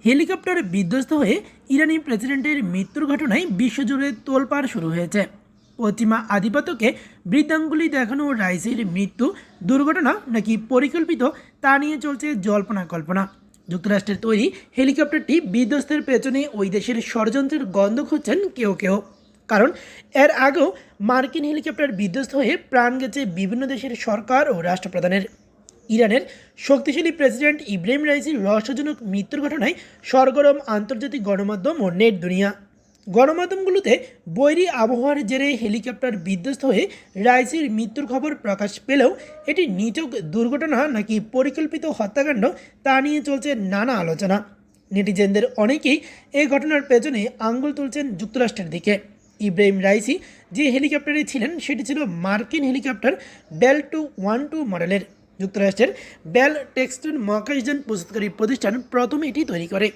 Helicopter বিধ্বস্ত হয়ে ইরানি প্রেসিডেন্টের মৃত্যুর ঘটনায় বিশ্বজুড়ে তোলপাড় শুরু হয়েছে। পশ্চিমা আধিপত্যকে বৃদ্ধাঙ্গুলি দেখানো রাইসির মৃত্যু দুর্ঘটনা নাকি পরিকল্পিত তা নিয়ে চলছে জল্পনা কল্পনা। যুক্তরাষ্ট্রের তৈরি হেলিকপ্টারটি বিধ্বস্তের পেছনে ওই দেশের ষড়যন্ত্রের গন্ধ খুঁজছেন কেউ কেউ। কারণ এর আগেও মার্কিন হেলিকপ্টার বিধ্বস্ত হয়ে প্রাণ গেছে বিভিন্ন দেশের সরকার ও রাষ্ট্রপ্রধানের। ইরানের শক্তিশালী প্রেসিডেন্ট ইব্রাহিম রাইসির রহস্যজনক মৃত্যুর ঘটনায় সরগরম আন্তর্জাতিক গণমাধ্যম ও নেট দুনিয়া। গণমাধ্যমগুলোতে বৈরী আবহাওয়ার জেরে হেলিকপ্টার বিধ্বস্ত হয়ে রাইসির মৃত্যুর খবর প্রকাশ পেলেও এটি নিছক দুর্ঘটনা নাকি পরিকল্পিত হত্যাকাণ্ড তা নিয়ে চলছে নানা আলোচনা। নেটিজেনদের অনেকেই এই ঘটনার পেছনে আঙ্গুল তুলছেন যুক্তরাষ্ট্রের দিকে। ইব্রাহিম রাইসি যে হেলিকপ্টারে ছিলেন সেটি ছিল মার্কিন হেলিকপ্টার বেল 212 মডেলের। যুক্তরাষ্ট্রের বেল টেক্সটন মহাকাশযান প্রস্তুতকারী প্রতিষ্ঠান প্রথম এটি তৈরি করে।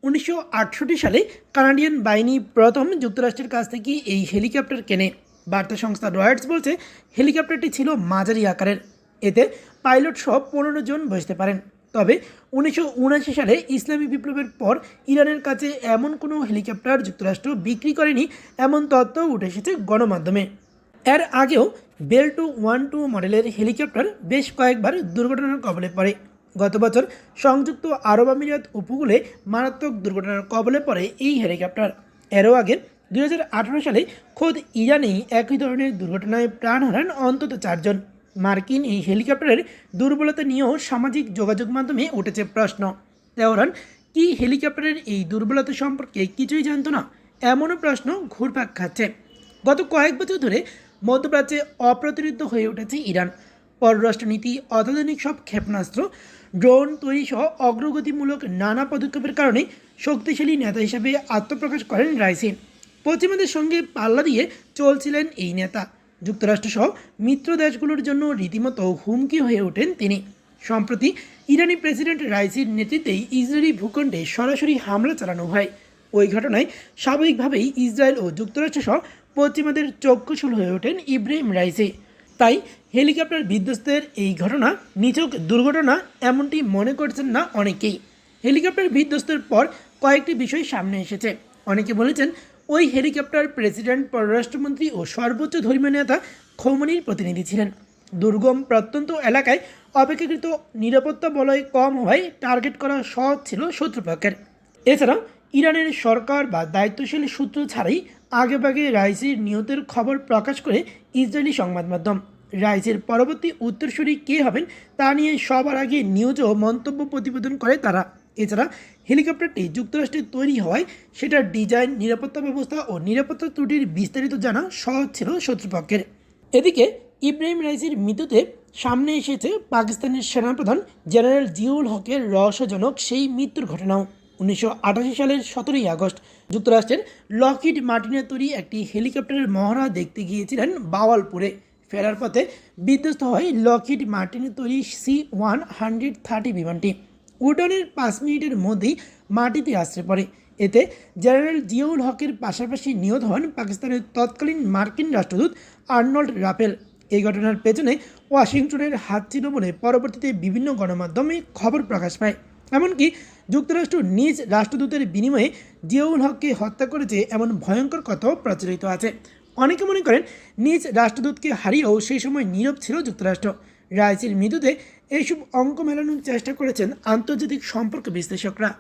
1968 সালে কানাডিয়ান বাহিনী প্রথম যুক্তরাষ্ট্রের কাছ থেকে এই হেলিকপ্টার কেনে। বার্তা সংস্থা রয়টার্স বলছে হেলিকপ্টারটি ছিল মাঝারি আকারের, এতে পাইলট সহ 15 জন বসতে পারেন। তবে 1979 সালে ইসলামী বিপ্লবের পর ইরানের কাছে এমন কোনো হেলিকপ্টার যুক্তরাষ্ট্র বিক্রি করেনি, এমন তথ্য উঠে এসেছে গণমাধ্যমে। এর আগেও বেল 212 মডেলের হেলিকপ্টার বেশ কয়েকবার দুর্ঘটনার কবলে পড়ে। গত বছর সংযুক্ত আরব আমিরাত উপকূলে মারাত্মক দুর্ঘটনার কবলে পড়ে এই হেলিকপ্টার। এরও আগে 2018 সালে খোদ ইরানেই একই ধরনের দুর্ঘটনায় প্রাণ হারান অন্তত 4 জন। মার্কিন এই হেলিকপ্টারের দুর্বলতা নিয়েও সামাজিক যোগাযোগ মাধ্যমে উঠেছে প্রশ্ন। তেহরান কি হেলিকপ্টারের এই দুর্বলতা সম্পর্কে কিছুই জানত না? এমনও প্রশ্ন ঘুরপাক খাচ্ছে। গত কয়েক বছর ধরে মধ্যপ্রাচ্যে অপ্রতিরোধ্য হয়ে উঠেছে ইরান। পররাষ্ট্রনীতি, অত্যাধুনিক সব ক্ষেপণাস্ত্র, ড্রোন তৈরি সহ অগ্রগতিমূলক নানা পদক্ষেপের কারণে শক্তিশালী নেতা হিসেবে আত্মপ্রকাশ করেন রাইসি। পশ্চিমাদের সঙ্গে পাল্লা দিয়ে চলছিলেন এই নেতা। যুক্তরাষ্ট্রসহ মিত্র দেশগুলোর জন্য রীতিমতো হুমকি হয়ে ওঠেন তিনি। সম্প্রতি ইরানি প্রেসিডেন্ট রাইসির নেতৃত্বেই ইসরায়েলি ভূখণ্ডে সরাসরি হামলা চালানো হয়। ওই ঘটনায় স্বাভাবিকভাবেই ইসরায়েল ও যুক্তরাষ্ট্রসহ পশ্চিমাদের চক্ষুশূল হয়ে ওঠেন ইব্রাহিম রাইসি। তাই হেলিকপ্টার বিধ্বস্তের এই ঘটনা নিছক দুর্ঘটনা এমনটি মনে করছেন না অনেকেই। হেলিকপ্টার বিধ্বস্তের পর কয়েকটি বিষয় সামনে এসেছে। অনেকে বলেছেন ওই হেলিকপ্টার প্রেসিডেন্ট, পররাষ্ট্রমন্ত্রী ও সর্বোচ্চ ধর্মীয় নেতা খোমেনির প্রতিনিধি ছিলেন। দুর্গম প্রত্যন্ত এলাকায় অপেক্ষাকৃত নিরাপত্তা বলয় কম হওয়ায় টার্গেট করা সহজ ছিল শত্রুপক্ষের। এছাড়াও ইরানের সরকার বা দায়িত্বশীল সূত্র ছাড়াই আগেভাগে রাইসির নিহতের খবর প্রকাশ করে ইসরায়েলি সংবাদ মাধ্যম। রাইসির পরবর্তী উত্তরসূরি কে হবেন তা নিয়ে সবার আগে নিউজ ও মন্তব্য প্রতিবেদন করে তারা। এছাড়া হেলিকপ্টারটি যুক্তরাষ্ট্রে তৈরি হওয়ায় সেটার ডিজাইন, নিরাপত্তা ব্যবস্থা ও নিরাপত্তা ত্রুটির বিস্তারিত জানা সহজ ছিল শত্রুপক্ষের। এদিকে ইব্রাহিম রাইসির মৃত্যুতে সামনে এসেছে পাকিস্তানের সেনাপ্রধান জেনারেল জিয়াউল হকের রহস্যজনক সেই মৃত্যুর ঘটনাও। 1988 সালের 17 আগস্ট যুক্তরাষ্ট্রের লকহিড মার্টিনের তৈরি একটি হেলিকপ্টারের মহড়া দেখতে গিয়েছিলেন বাওয়ালপুরে। ফেরার পথে বিধ্বস্ত হয় লকহিড মার্টিনের তৈরি C-130 বিমানটি। উড্ডয়নের 5 মিনিটের মধ্যেই মাটিতে আছড়ে পড়ে। এতে জেনারেল জিয়াউল হকের পাশাপাশি নিহত হন পাকিস্তানের তৎকালীন মার্কিন রাষ্ট্রদূত আর্নল্ড রাফেল। এই ঘটনার পেছনে ওয়াশিংটনের হাত ছিল বলে পরবর্তীতে বিভিন্ন গণমাধ্যমে খবর প্রকাশ পায়। এমনকি যুক্তরাষ্ট্র নিজ রাষ্ট্রদূতের বিনিময়ে জিয়াউল হককে হত্যা করেছে এমন ভয়ঙ্কর কথাও প্রচলিত আছে। অনেকে মনে করেন নিজ রাষ্ট্রদূতকে হারিয়েও সেই সময় নীরব ছিল যুক্তরাষ্ট্র। রাইসির মৃত্যুতে এইসব অঙ্ক মেলানোর চেষ্টা করেছেন আন্তর্জাতিক সম্পর্ক বিশ্লেষকরা।